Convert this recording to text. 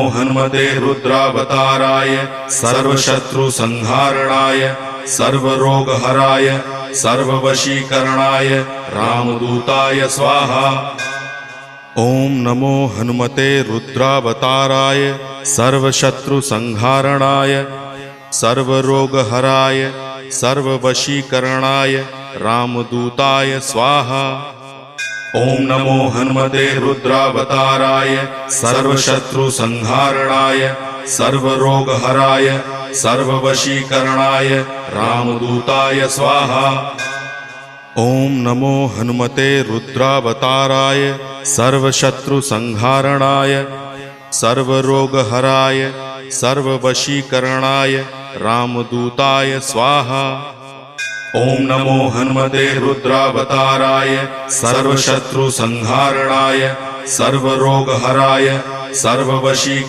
हनुमते रुद्रावताराय सर्वशत्रुसंहारणाय सर्वरोगहराय सर्ववशीकरणाय रामदूताय स्वाहा। ओम नमो हनुमते रुद्रावताराय सर्वशत्रुसंहारणाय सर्वरोगहराय सर्ववशीकरणाय रामदूताय स्वाहा। ओम नमो हनुमते रुद्रावताराय सर्वशत्रुसंहारणाय सर्वरोगहराय सर्ववशीकरणाय रामदूताय स्वाहा। ओम नमो हनुमते रुद्रावताराय सर्वशत्रुसंहारणाय सर्वरोगहराय सर्ववशीकरणाय रामदूताय स्वाहा। ओम नमो हनुमते रुद्रावताराय सर्वशत्रुसंहारणाय सर्वरोगहराय सर्ववशीकरणाय